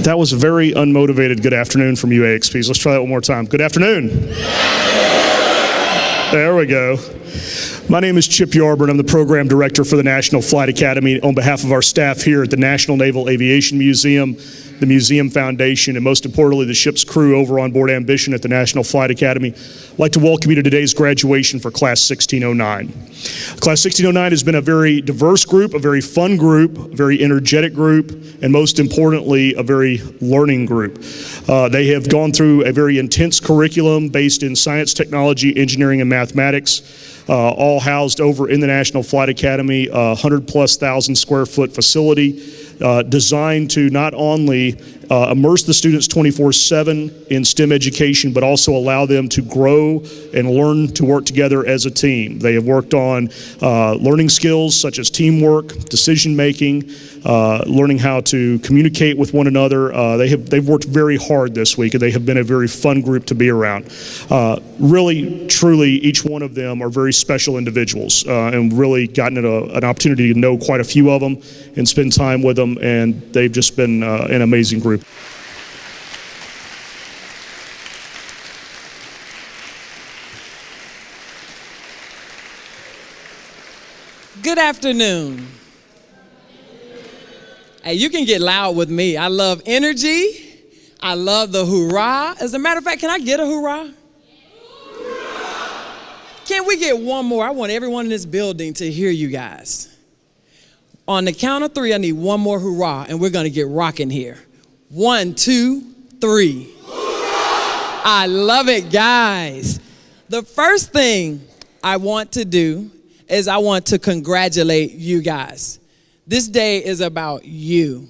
That was a very unmotivated good afternoon from you AXPs. Let's try that one more time. Good afternoon. There we go. My name is Chip Yarber, and I'm the program director for the National Flight Academy on behalf of our staff here at the National Naval Aviation Museum, the Museum Foundation, and most importantly, the ship's crew over on board Ambition at the National Flight Academy. I'd like to welcome you to today's graduation for Class 1609. Class 1609 has been a very diverse group, a very fun group, a very energetic group, and most importantly, a very learning group. They have gone through a very intense curriculum based in science, technology, engineering, and mathematics, all housed over in the National Flight Academy, 100,000+ square foot facility, designed to not only immerse the students 24/7 in STEM education, but also allow them to grow and learn to work together as a team. They have worked on learning skills such as teamwork, decision making, learning how to communicate with one another. They've worked very hard this week, and they have been a very fun group to be around. Really, truly, each one of them are very special individuals, and really gotten an opportunity to know quite a few of them and spend time with them, and they've just been an amazing group. Good afternoon. Hey, you can get loud with me. I love energy. I love the hoorah. As a matter of fact, can I get a hoorah? Can we get one more? I want everyone in this building to hear you guys. On the count of three, I need one more hoorah, and we're going to get rocking here. 1, 2, 3. Hoorah! I love it, guys. The first thing I want to do is I want to congratulate you guys. This day is about you.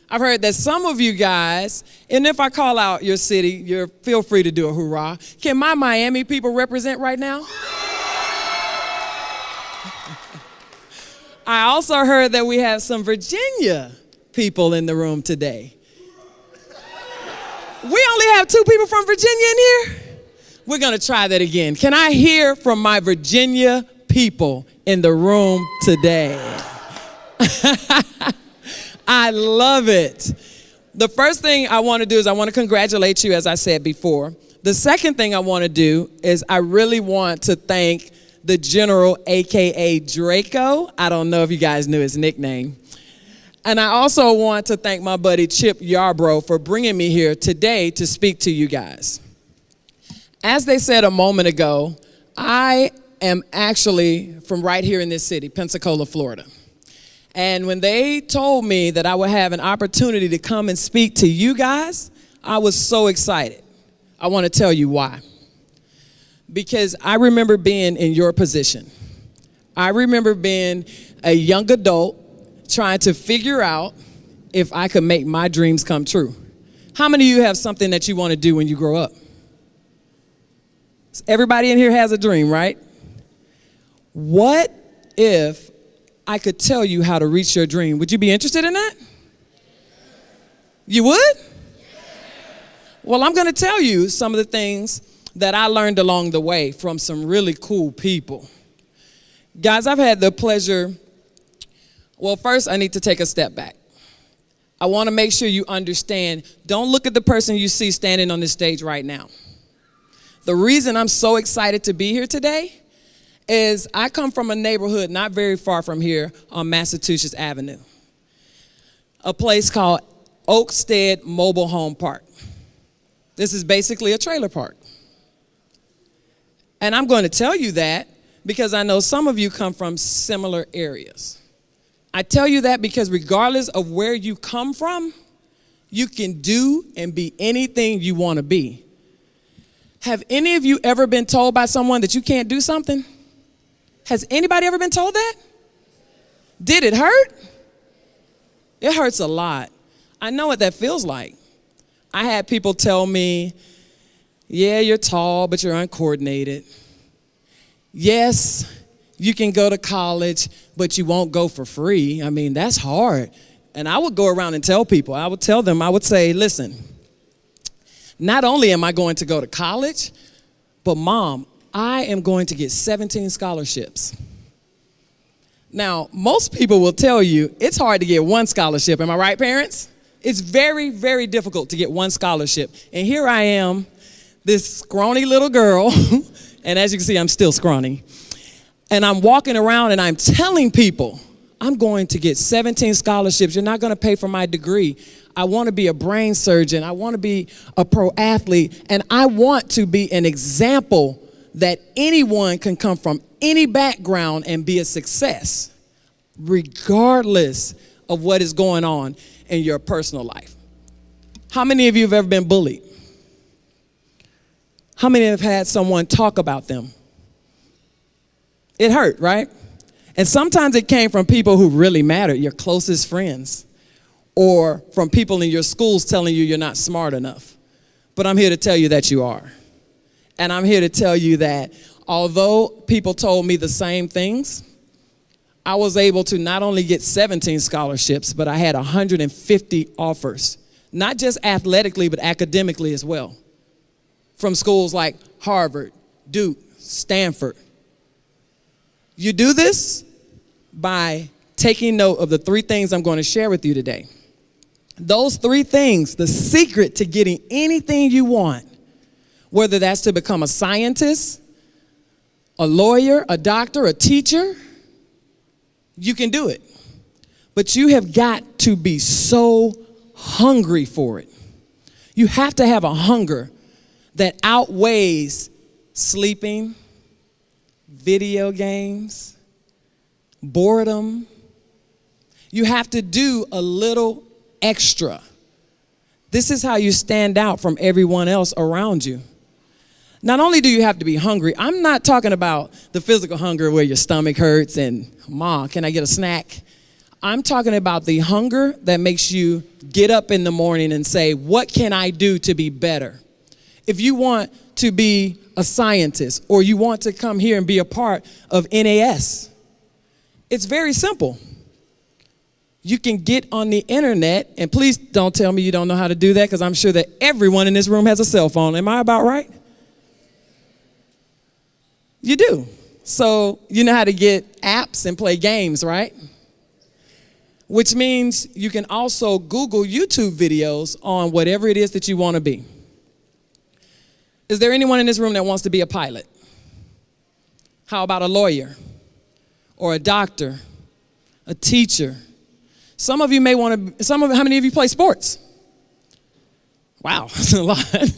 I've heard that some of you guys, and if I call out your city, feel free to do a hoorah. Can my Miami people represent right now? I also heard that we have some Virginia people in the room today. We only have 2 people from Virginia in here? We're going to try that again. Can I hear from my Virginia people in the room today? I love it. The first thing I want to do is I want to congratulate you, as I said before. The second thing I want to do is I really want to thank the General, a.k.a. Draco. I don't know if you guys knew his nickname. And I also want to thank my buddy Chip Yarbrough for bringing me here today to speak to you guys. As they said a moment ago, I am actually from right here in this city, Pensacola, Florida. And when they told me that I would have an opportunity to come and speak to you guys, I was so excited. I want to tell you why. Because I remember being in your position. I remember being a young adult trying to figure out if I could make my dreams come true. How many of you have something that you want to do when you grow up? Everybody in here has a dream, right? What if I could tell you how to reach your dream? Would you be interested in that? You would? Well, I'm going to tell you some of the things that I learned along the way from some really cool people. Guys, I've had the pleasure. Well, first I need to take a step back. I want to make sure you understand, don't look at the person you see standing on this stage right now. The reason I'm so excited to be here today is I come from a neighborhood not very far from here on Massachusetts Avenue, a place called Oakstead Mobile Home Park. This is basically a trailer park. And I'm going to tell you that because I know some of you come from similar areas. I tell you that because regardless of where you come from, you can do and be anything you want to be. Have any of you ever been told by someone that you can't do something? Has anybody ever been told that? Did it hurt? It hurts a lot. I know what that feels like. I had people tell me, yeah, you're tall, but you're uncoordinated. Yes, you can go to college, but you won't go for free. I mean, that's hard. And I would go around and tell people, I would tell them, I would say, listen, not only am I going to go to college, but Mom, I am going to get 17 scholarships. Now, most people will tell you it's hard to get one scholarship. Am I right, parents? It's very, very difficult to get one scholarship. And here I am, this scrawny little girl, and as you can see, I'm still scrawny. And I'm walking around and I'm telling people, I'm going to get 17 scholarships. You're not going to pay for my degree. I want to be a brain surgeon. I want to be a pro athlete. And I want to be an example that anyone can come from any background and be a success, regardless of what is going on in your personal life. How many of you have ever been bullied? How many have had someone talk about them? It hurt, right? And sometimes it came from people who really mattered, your closest friends, or from people in your schools telling you you're not smart enough. But I'm here to tell you that you are. And I'm here to tell you that although people told me the same things, I was able to not only get 17 scholarships, but I had 150 offers, not just athletically, but academically as well, from schools like Harvard, Duke, Stanford. You do this by taking note of the 3 things I'm going to share with you today. Those 3 things, the secret to getting anything you want, whether that's to become a scientist, a lawyer, a doctor, a teacher, you can do it. But you have got to be so hungry for it. You have to have a hunger that outweighs sleeping, video games, boredom. You have to do a little extra. This is how you stand out from everyone else around you. Not only do you have to be hungry, I'm not talking about the physical hunger where your stomach hurts and, Ma, can I get a snack? I'm talking about the hunger that makes you get up in the morning and say, what can I do to be better? If you want to be a scientist or you want to come here and be a part of NAS, it's very simple. You can get on the internet, and please don't tell me you don't know how to do that, because I'm sure that everyone in this room has a cell phone. Am I about right? You do. So you know how to get apps and play games, right? Which means you can also Google YouTube videos on whatever it is that you want to be. Is there anyone in this room that wants to be a pilot? How about a lawyer or a doctor, a teacher? Some of you may want to, how many of you play sports? Wow, that's a lot.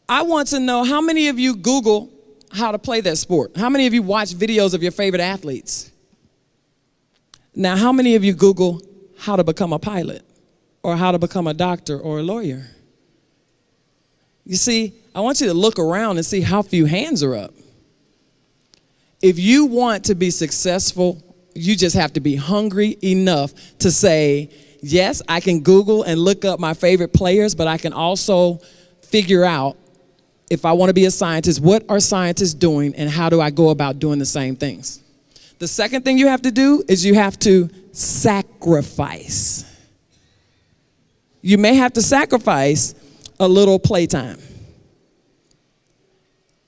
I want to know how many of you Google how to play that sport. How many of you watch videos of your favorite athletes? Now, how many of you Google how to become a pilot or how to become a doctor or a lawyer? You see, I want you to look around and see how few hands are up. If you want to be successful, you just have to be hungry enough to say, yes, I can Google and look up my favorite players, but I can also figure out, if I want to be a scientist, what are scientists doing and how do I go about doing the same things? The second thing you have to do is you have to sacrifice. You may have to sacrifice a little playtime.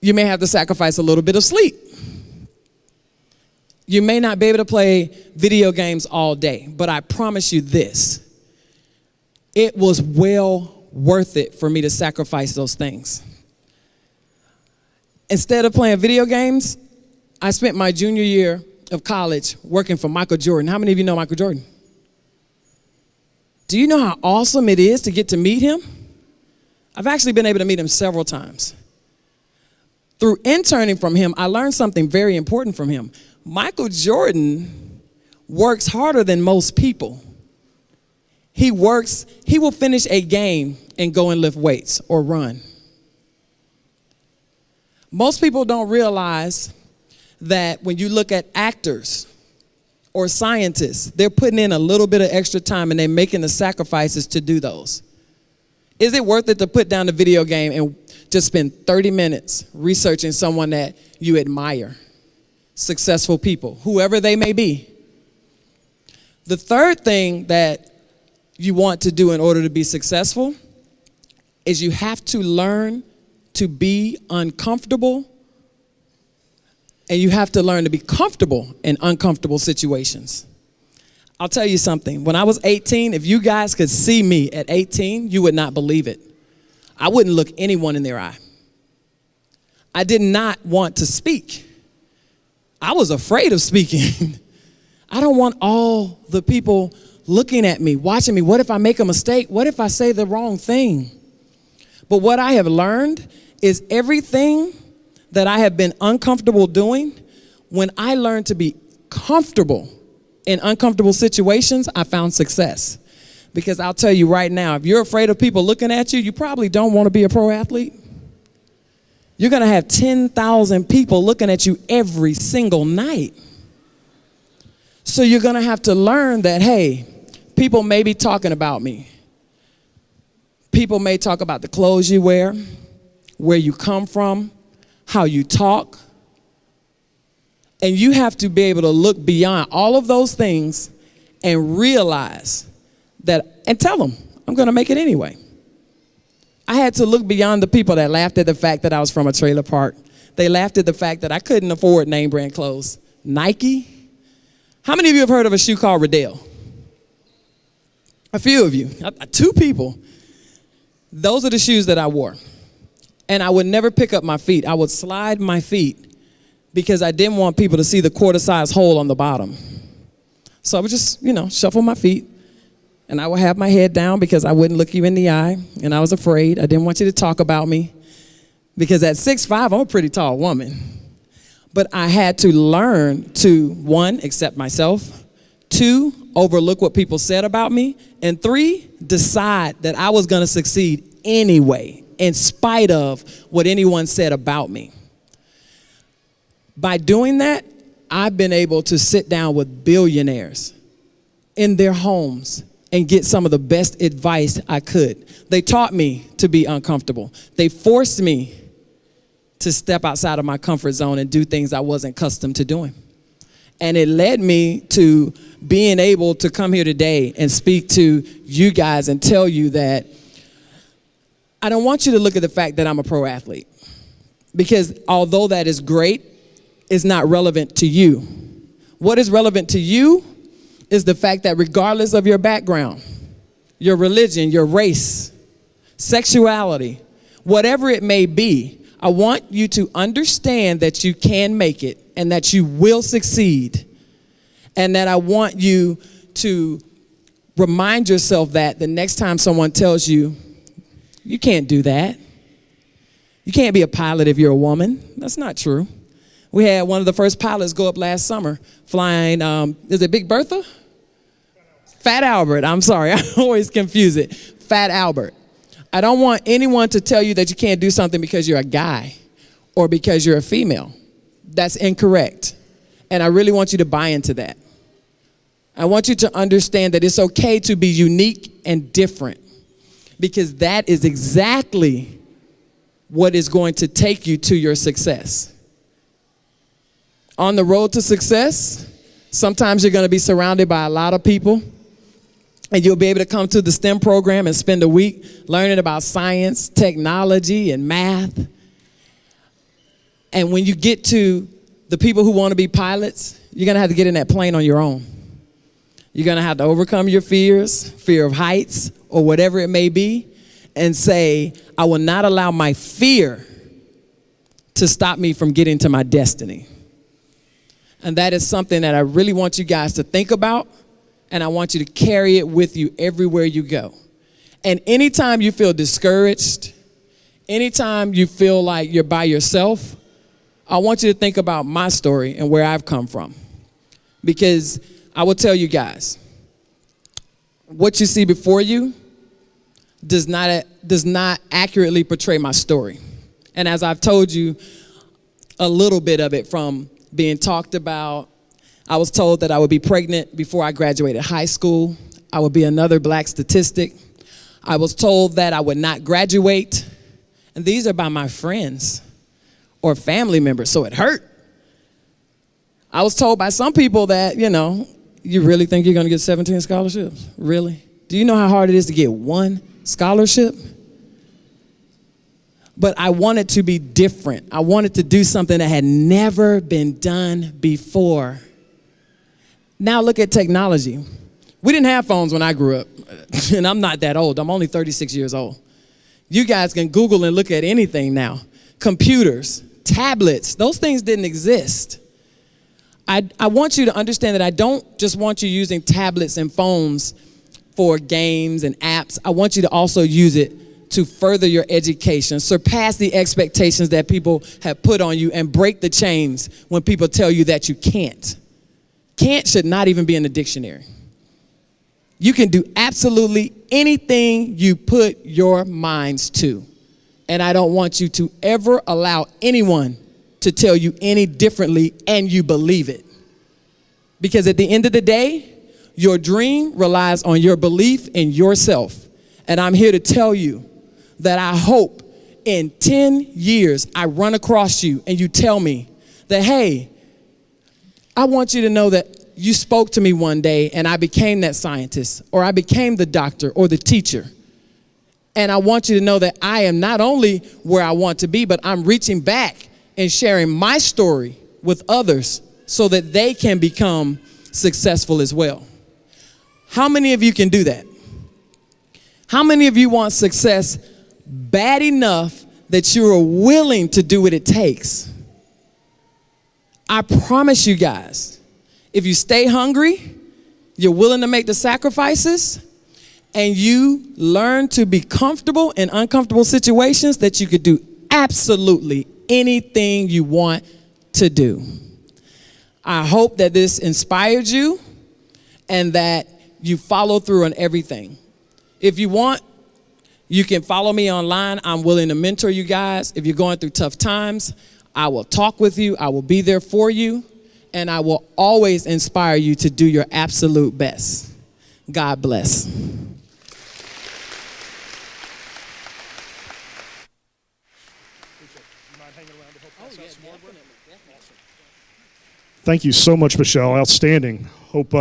You may have to sacrifice a little bit of sleep. You may not be able to play video games all day, but I promise you this, it was well worth it for me to sacrifice those things. Instead of playing video games, I spent my junior year of college working for Michael Jordan. How many of you know Michael Jordan? Do you know how awesome it is to get to meet him? I've actually been able to meet him several times. Through interning from him, I learned something very important from him. Michael Jordan works harder than most people. He will finish a game and go and lift weights or run. Most people don't realize that when you look at actors or scientists, they're putting in a little bit of extra time and they're making the sacrifices to do those. Is it worth it to put down the video game and just spend 30 minutes researching someone that you admire? Successful people, whoever they may be. The third thing that you want to do in order to be successful is you have to learn to be uncomfortable, and you have to learn to be comfortable in uncomfortable situations. I'll tell you something. When I was 18, if you guys could see me at 18, you would not believe it. I wouldn't look anyone in their eye. I did not want to speak. I was afraid of speaking. I don't want all the people looking at me, watching me. What if I make a mistake? What if I say the wrong thing? But what I have learned is everything that I have been uncomfortable doing, when I learned to be comfortable in uncomfortable situations, I found success. Because I'll tell you right now, if you're afraid of people looking at you, you probably don't want to be a pro athlete. You're going to have 10,000 people looking at you every single night. So you're going to have to learn that, hey, people may be talking about me. People may talk about the clothes you wear, where you come from, how you talk. And you have to be able to look beyond all of those things and realize that, and tell them, I'm going to make it anyway. I had to look beyond the people that laughed at the fact that I was from a trailer park. They laughed at the fact that I couldn't afford name brand clothes. Nike? How many of you have heard of a shoe called Riddell? A few of you. 2 people. Those are the shoes that I wore. And I would never pick up my feet. I would slide my feet because I didn't want people to see the quarter-size hole on the bottom. So I would just, shuffle my feet. And I would have my head down because I wouldn't look you in the eye. And I was afraid. I didn't want you to talk about me. Because at 6'5", I'm a pretty tall woman. But I had to learn to, 1, accept myself. 2, overlook what people said about me. And 3, decide that I was going to succeed anyway, in spite of what anyone said about me. By doing that, I've been able to sit down with billionaires in their homes and get some of the best advice I could. They taught me to be uncomfortable. They forced me to step outside of my comfort zone and do things I wasn't accustomed to doing. And it led me to being able to come here today and speak to you guys and tell you that I don't want you to look at the fact that I'm a pro athlete. Because although that is great, it's not relevant to you. What is relevant to you is the fact that regardless of your background, your religion, your race, sexuality, whatever it may be, I want you to understand that you can make it and that you will succeed. And that I want you to remind yourself that the next time someone tells you, you can't do that. You can't be a pilot if you're a woman. That's not true. We had one of the first pilots go up last summer flying, is it Big Bertha? Fat Albert, I'm sorry, I always confuse it. Fat Albert. I don't want anyone to tell you that you can't do something because you're a guy or because you're a female. That's incorrect. And I really want you to buy into that. I want you to understand that it's okay to be unique and different, because that is exactly what is going to take you to your success. On the road to success, sometimes you're going to be surrounded by a lot of people. And you'll be able to come to the STEM program and spend a week learning about science, technology, and math. And when you get to the people who want to be pilots, you're going to have to get in that plane on your own. You're going to have to overcome your fears, fear of heights, or whatever it may be, and say, I will not allow my fear to stop me from getting to my destiny. And that is something that I really want you guys to think about. And I want you to carry it with you everywhere you go. And anytime you feel discouraged, anytime you feel like you're by yourself, I want you to think about my story and where I've come from. Because I will tell you guys, what you see before you does not accurately portray my story. And as I've told you, a little bit of it from being talked about, I was told that I would be pregnant before I graduated high school. I would be another black statistic. I was told that I would not graduate. And these are by my friends or family members, so it hurt. I was told by some people that, you really think you're going to get 17 scholarships? Really? Do you know how hard it is to get one scholarship? But I wanted to be different. I wanted to do something that had never been done before. Now look at technology. We didn't have phones when I grew up, and I'm not that old. I'm only 36 years old. You guys can Google and look at anything now. Computers, tablets, those things didn't exist. I want you to understand that I don't just want you using tablets and phones for games and apps. I want you to also use it to further your education, surpass the expectations that people have put on you, and break the chains when people tell you that you can't. Can't should not even be in the dictionary. You can do absolutely anything you put your minds to. And I don't want you to ever allow anyone to tell you any differently and you believe it. Because at the end of the day, your dream relies on your belief in yourself. And I'm here to tell you that I hope in 10 years I run across you and you tell me that, hey, I want you to know that you spoke to me one day and I became that scientist, or I became the doctor or the teacher. And I want you to know that I am not only where I want to be, but I'm reaching back and sharing my story with others so that they can become successful as well. How many of you can do that? How many of you want success bad enough that you are willing to do what it takes? I promise you guys, if you stay hungry, you're willing to make the sacrifices, and you learn to be comfortable in uncomfortable situations, that you could do absolutely anything you want to do. I hope that this inspired you and that you follow through on everything. If you want, you can follow me online. I'm willing to mentor you guys. If you're going through tough times, I will talk with you. I will be there for you. And I will always inspire you to do your absolute best. God bless. Thank you so much, Michelle. Outstanding. Hope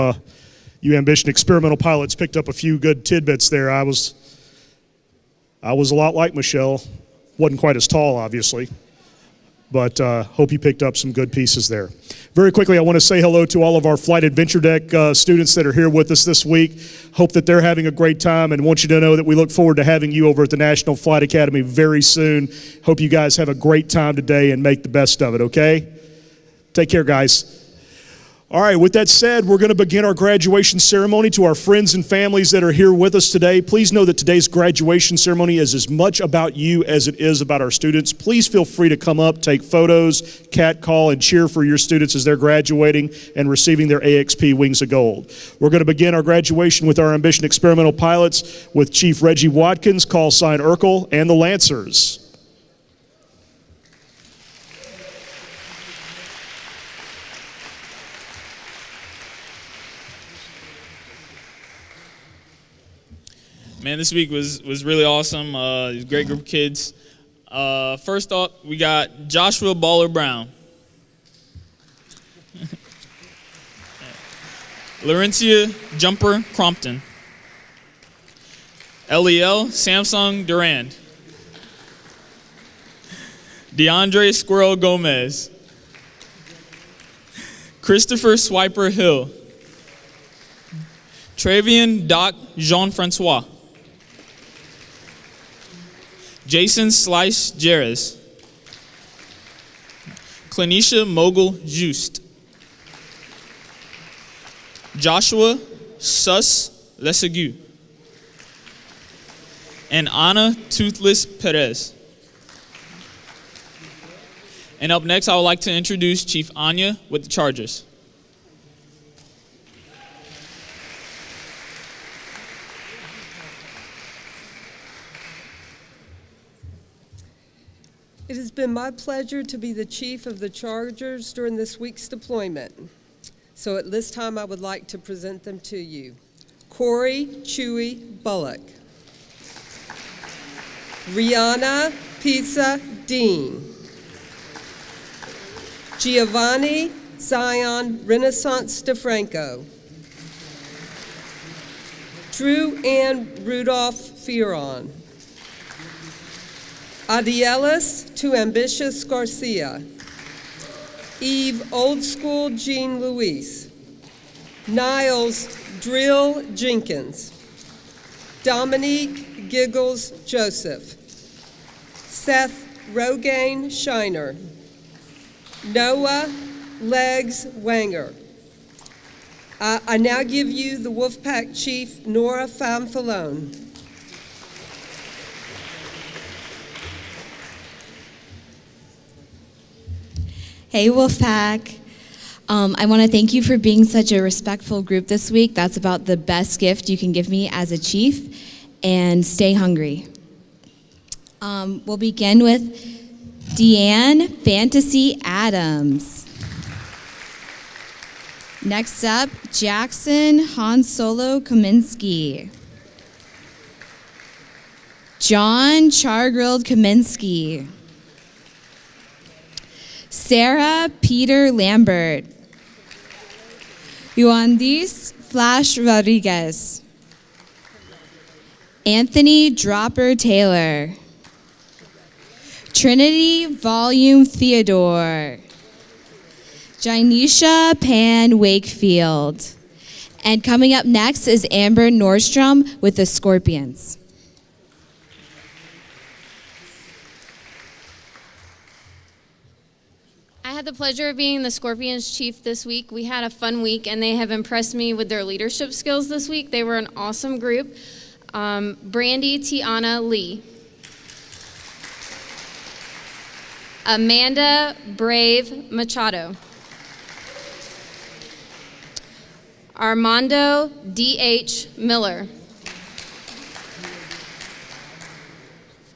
you Ambition Experimental Pilots picked up a few good tidbits there. I was a lot like Michelle. Wasn't quite as tall, obviously, but hope you picked up some good pieces there. Very quickly, I want to say hello to all of our Flight Adventure Deck students that are here with us this week. Hope that they're having a great time, and want you to know that we look forward to having you over at the National Flight Academy very soon. Hope you guys have a great time today and make the best of it, okay? Take care, guys. All right, with that said, we're going to begin our graduation ceremony. To our friends and families that are here with us today, please know that today's graduation ceremony is as much about you as it is about our students. Please feel free to come up, take photos, catcall, and cheer for your students as they're graduating and receiving their AXP Wings of Gold. We're going to begin our graduation with our Ambition Experimental Pilots with Chief Reggie Watkins, call sign Urkel, and the Lancers. Man, this week was really awesome. It was a great group of kids. First up, we got Joshua Baller Brown. Laurentia Jumper Crompton. Lel Samsung Durand. DeAndre Squirrel Gomez. Christopher Swiper Hill. Travian Doc Jean-Francois. Jason Slice Jerez. Clinisha Mogul Just. Joshua Sus Lesegu. And Anna Toothless Perez. And up next, I would like to introduce Chief Anya with the Chargers. It has been my pleasure to be the chief of the Chargers during this week's deployment. So at this time, I would like to present them to you. Corey Chewy Bullock. Rihanna Pizza Dean. Giovanni Zion Renaissance DeFranco. Drew Ann Rudolph Fioron. Adielis to Ambitious Garcia. Eve Old School Jean Louise. Niles Drill Jenkins, Dominique Giggles Joseph, Seth Rogaine Shiner, Noah Legs Wanger. I now give you the Wolfpack Chief, Nora Famfalone. Hey, Wolfpack. I want to thank you for being such a respectful group this week. That's about the best gift you can give me as a chief. And stay hungry. We'll begin with Deanne Fantasy Adams. Next up, Jackson Han Solo Kaminsky. John Chargrilled Kaminsky. Sarah Peter Lambert. Yuandis Flash Rodriguez. Anthony Dropper Taylor. Trinity Volume Theodore. Janisha Pan Wakefield. And coming up next is Amber Nordstrom with the Scorpions. I had the pleasure of being the Scorpions chief this week. We had a fun week, and they have impressed me with their leadership skills this week. They were an awesome group. Brandy Tiana Lee. Amanda Brave Machado. Armando D.H. Miller.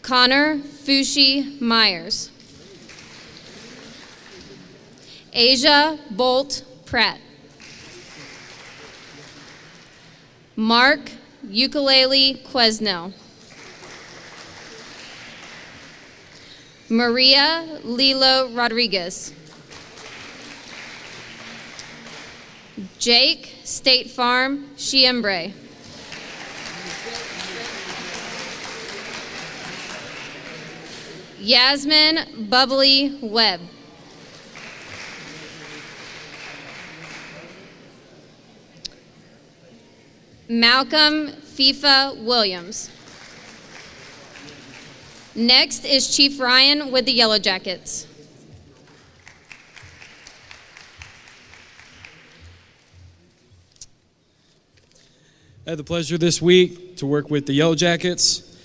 Connor Fushi Myers. Asia Bolt Pratt. Mark Ukulele Quesnel. Maria Lilo Rodriguez. Jake State Farm Chiembre. Yasmin Bubbly Webb. Malcolm FIFA Williams. Next is Chief Ryan with the Yellow Jackets. I had the pleasure this week to work with the Yellow Jackets.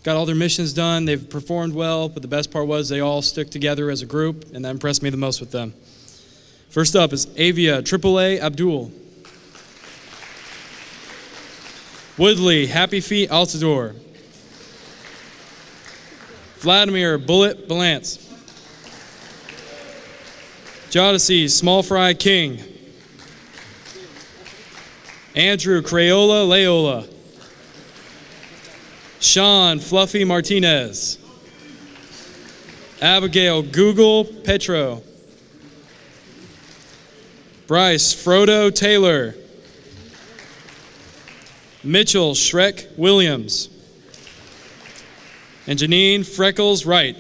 Got all their missions done. They've performed well, but the best part was they all stuck together as a group, and that impressed me the most with them. First up is Avia AAA Abdul. Woodley Happy Feet Altador. Vladimir Bullet Balance. Jodeci Small Fry King. Andrew Crayola Layola. Sean Fluffy Martinez. Abigail Google Petro. Bryce Frodo Taylor. Mitchell Shrek Williams. And Janine Freckles Wright.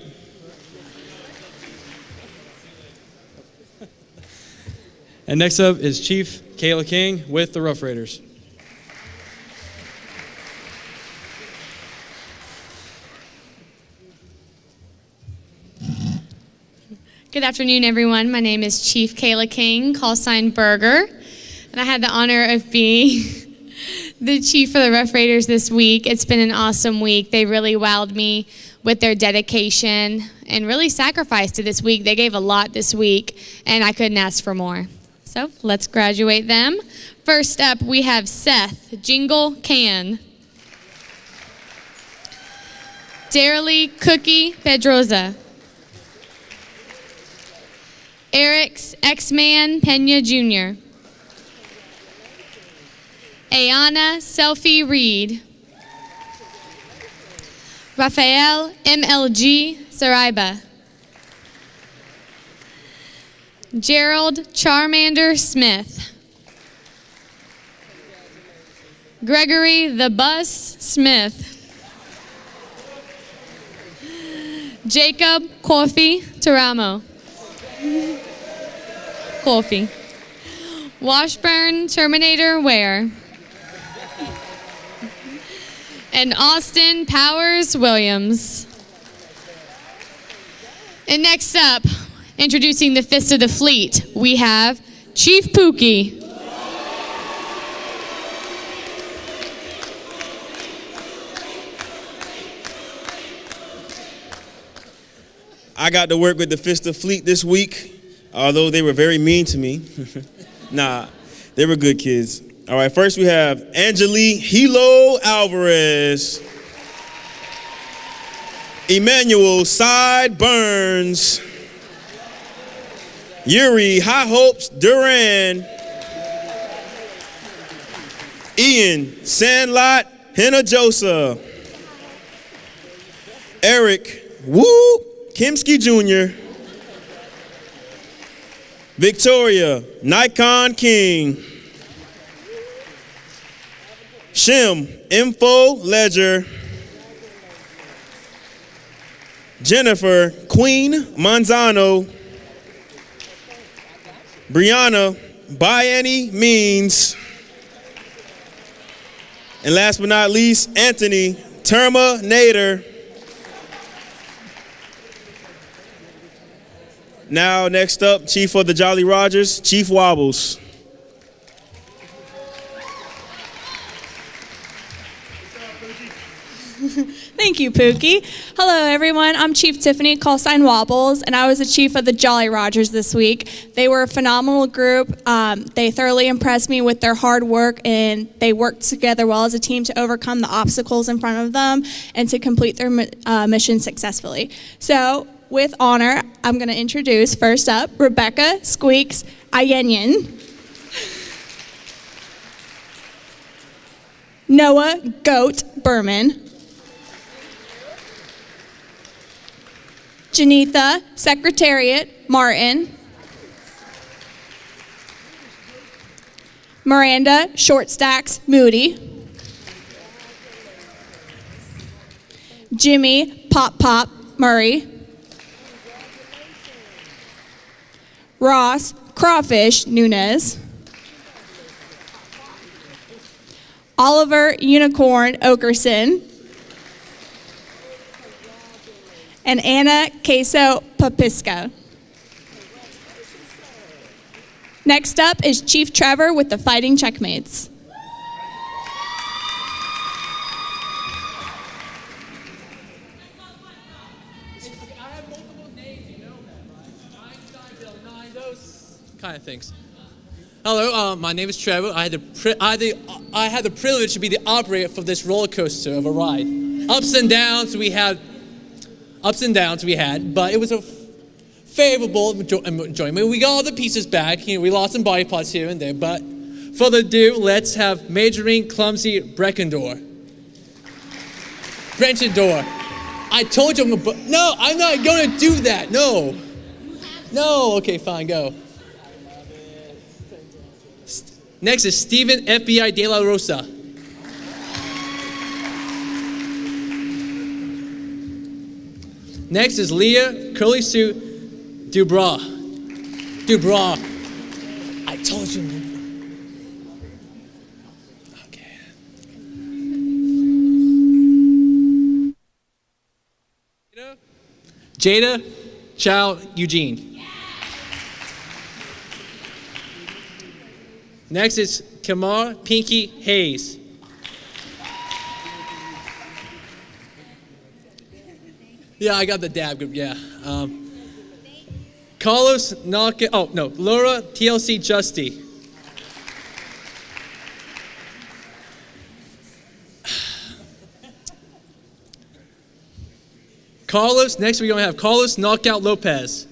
And next up is Chief Kayla King with the Rough Raiders. Good afternoon, everyone. My name is Chief Kayla King, call sign Burger, and I had the honor of being the chief for the Rough Raiders this week. It's been an awesome week. They really wowed me with their dedication and really sacrificed to this week. They gave a lot this week, and I couldn't ask for more. So let's graduate them. First up, we have Seth Jingle Can. Darilee Cookie Pedroza. Eric's X-Man Pena Jr. Ayana Selfie Reed. Rafael MLG Saraiba. Gerald Charmander Smith. Gregory the Bus Smith. Jacob Coffee Taramo. Coffee. Washburn Terminator Ware. And Austin Powers Williams. And next up, introducing the Fist of the Fleet, we have Chief Pookie. I got to work with the Fist of Fleet this week, although they were very mean to me. Nah, they were good kids. All right, first we have Angeli Hilo Alvarez. Emmanuel Side Burns. Yuri High Hopes Duran. Ian Sandlot Hinojosa. Eric Woo Kimsky Jr. Victoria Nikon King. Shim Info Ledger. Jennifer Queen Manzano. Brianna By Any Means. And last but not least, Anthony Terminator. Now, next up, Chief of the Jolly Rogers, Chief Wobbles. Thank you, Pookie. Hello, everyone. I'm Chief Tiffany, call sign Wobbles, and I was the chief of the Jolly Rogers this week. They were a phenomenal group. They thoroughly impressed me with their hard work, and they worked together well as a team to overcome the obstacles in front of them and to complete their mission successfully. So, with honor, I'm going to introduce, first up, Rebecca Squeaks Ayenyan. Noah Goat Berman. Janitha Secretariat Martin. Miranda Shortstacks Moody. Jimmy Pop Pop Murray. Ross Crawfish Nunez. Oliver Unicorn Okerson. And Anna Queso Papisco. Next up is Chief Trevor with the Fighting Checkmates. Kind of things. Hello, my name is Trevor. I had the privilege to be the operator for this roller coaster of a ride. Ups and downs we had, but it was a favorable enjoyment. We got all the pieces back. We lost some body parts here and there, but further ado, let's have Majoring Clumsy Brechendor. I told you no, I'm not going to do that. No. Okay, fine, go. Next is Stephen FBI De La Rosa. Next is Leah Curly Sue Dubras. I told you. Okay. Jada Chow Eugene. Next is Kamar Pinky Hayes. Yeah, I got the dab group, yeah. Carlos Laura TLC Justy. Next we're going to have Carlos Knockout Lopez.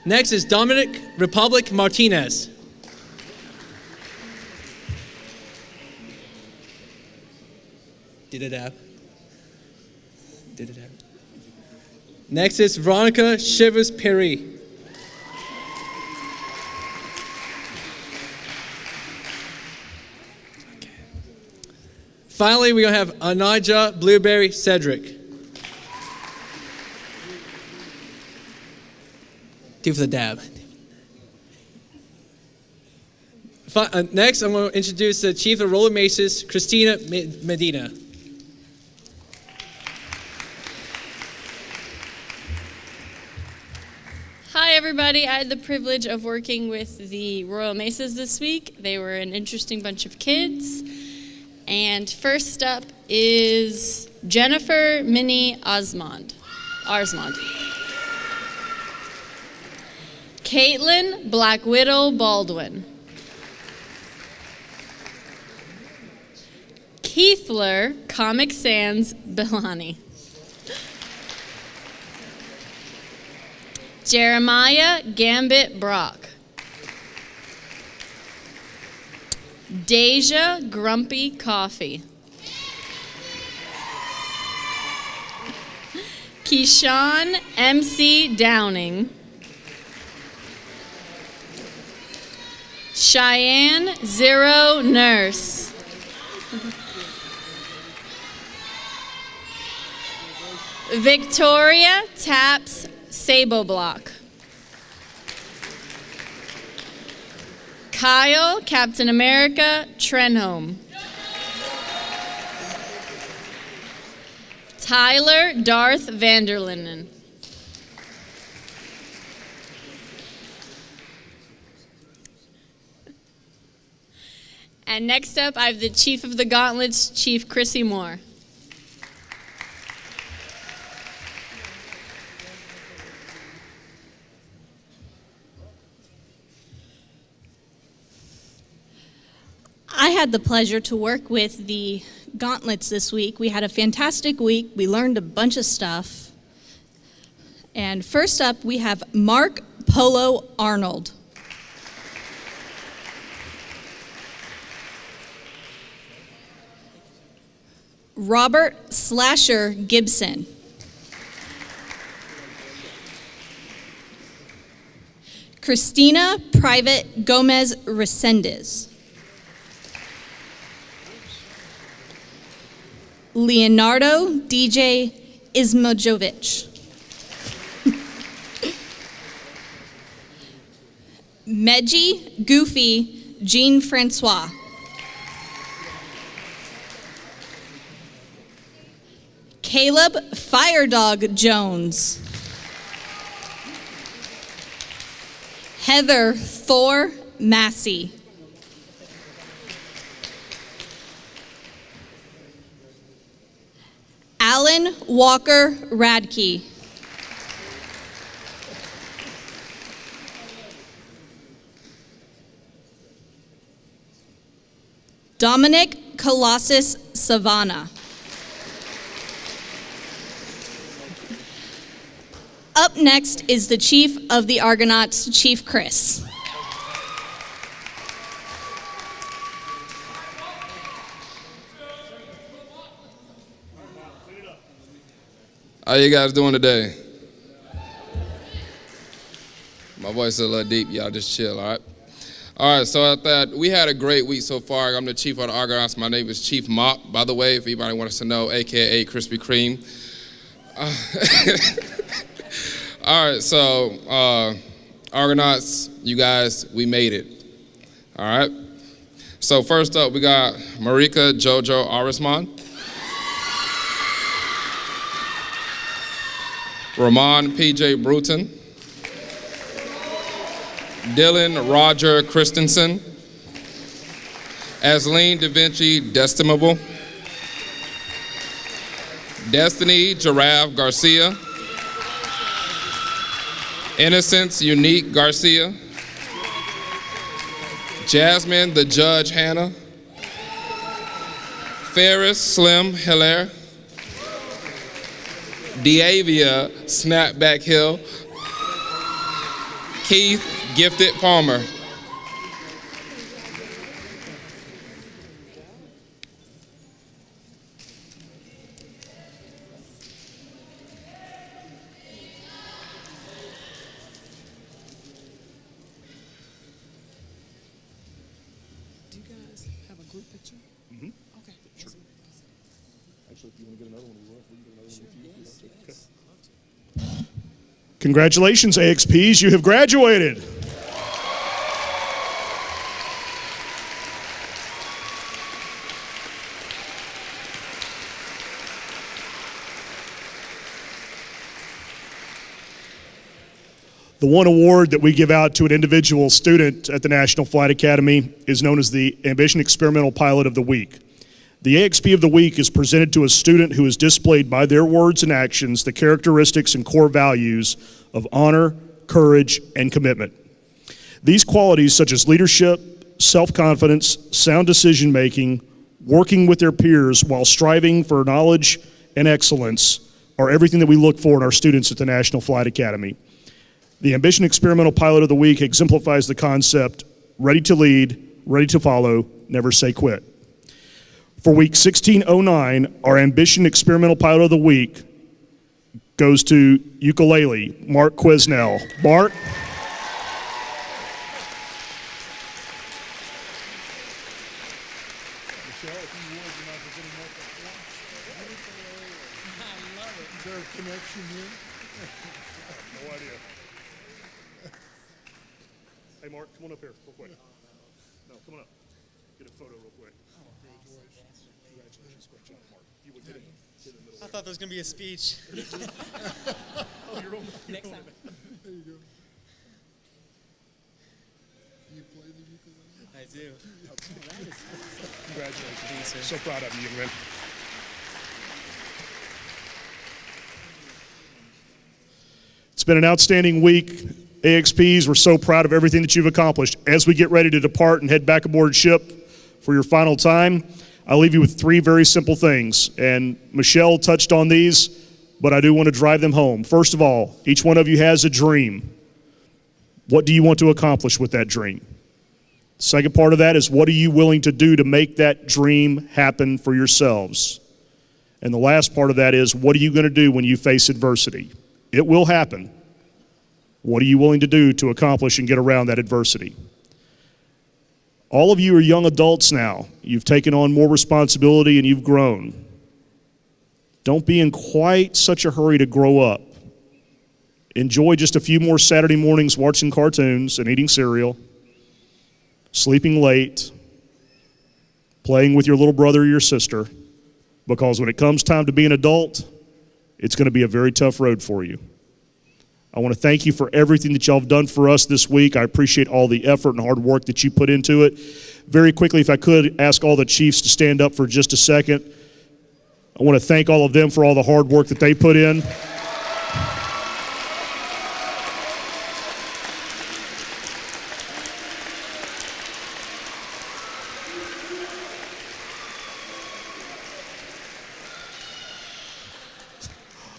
Next is Dominic Republic Martinez. Did it have? Next is Veronica Shivers Perry. Okay. Finally, we're going to have Anija Blueberry Cedric. Two for the dab. Next, I'm going to introduce the Chief of Roller Maces, Christina Medina. Hi, everybody. I had the privilege of working with the Royal Maces this week. They were an interesting bunch of kids. And first up is Jennifer Minnie Arsmond. Caitlin Black Widow Baldwin. Keithler Comic Sans Bilani. Jeremiah Gambit Brock. Deja Grumpy Coffee. Keyshawn MC Downing. Cheyenne Zero Nurse. Victoria Taps Sabo Block. Kyle Captain America Trenholm. Tyler Darth Vanderlinden. And next up, I have the Chief of the Gauntlets, Chief Chrissy Moore. I had the pleasure to work with the Gauntlets this week. We had a fantastic week. We learned a bunch of stuff. And first up, we have Mark Polo Arnold. Robert Slasher Gibson. Christina Private Gomez Resendez. Leonardo DJ Ismojovic. Medji Goofy Jean-Francois. Caleb Firedog Jones. Heather Thor Massey. Alan Walker Radke. Dominic Colossus Savannah. Up next is the Chief of the Argonauts, Chief Chris. How you guys doing today? My voice is a little deep, y'all just chill, all right? All right, so I thought we had a great week so far. I'm the Chief of the Argonauts. My name is Chief Mop, by the way, if anybody wants to know, AKA Krispy Kreme. All right, so Argonauts, you guys, we made it, all right? So first up, we got Marika Jojo Arisman. Ramon P.J. Bruton, Dylan Roger Christensen, Asleen Da Vinci Destimable, Destiny Giraffe Garcia, Innocence Unique Garcia, Jasmine the Judge Hannah, Ferris Slim Hilaire, Deavia Snapback Hill, Keith Gifted Palmer. Do you guys have a group picture? Mm-hmm. Okay. Sure. Actually, if you want to get another one, we can get another one. Sure, If you yes, like. yes. Okay. Congratulations, AXPs, you have graduated. The one award that we give out to an individual student at the National Flight Academy is known as the Ambition Experimental Pilot of the Week. The AXP of the Week is presented to a student who has displayed by their words and actions the characteristics and core values of honor, courage, and commitment. These qualities, such as leadership, self-confidence, sound decision-making, working with their peers while striving for knowledge and excellence, are everything that we look for in our students at the National Flight Academy. The Ambition Experimental Pilot of the Week exemplifies the concept, ready to lead, ready to follow, never say quit. For week 1609, our Ambition Experimental Pilot of the Week goes to ukulele, Mark Quesnell. Mark? Hey, Mark, come on up here real quick. No, come on up. Get a photo real quick. Congratulations. Great job, Mark. You would get in the middle. I thought there was going to be a speech. Oh, you're over. Next time. There you go. You play the ukulele? I do. Congratulations. So proud of you, young man. It's been an outstanding week. AXPs, we're so proud of everything that you've accomplished. As we get ready to depart and head back aboard ship for your final time, I'll leave you with three very simple things. And Michelle touched on these, but I do want to drive them home. First of all, each one of you has a dream. What do you want to accomplish with that dream? Second part of that is, what are you willing to do to make that dream happen for yourselves? And the last part of that is, what are you going to do when you face adversity? It will happen. What are you willing to do to accomplish and get around that adversity? All of you are young adults now. You've taken on more responsibility and you've grown. Don't be in quite such a hurry to grow up. Enjoy just a few more Saturday mornings watching cartoons and eating cereal, sleeping late, playing with your little brother or your sister, because when it comes time to be an adult, it's going to be a very tough road for you. I want to thank you for everything that y'all have done for us this week. I appreciate all the effort and hard work that you put into it. Very quickly, if I could, ask all the chiefs to stand up for just a second. I want to thank all of them for all the hard work that they put in.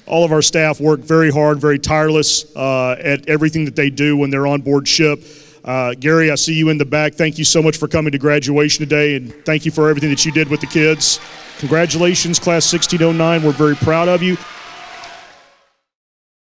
All of our staff work very hard, very tireless at everything that they do when they're on board ship. Gary, I see you in the back. Thank you so much for coming to graduation today, and thank you for everything that you did with the kids. Congratulations, Class 1609. We're very proud of you.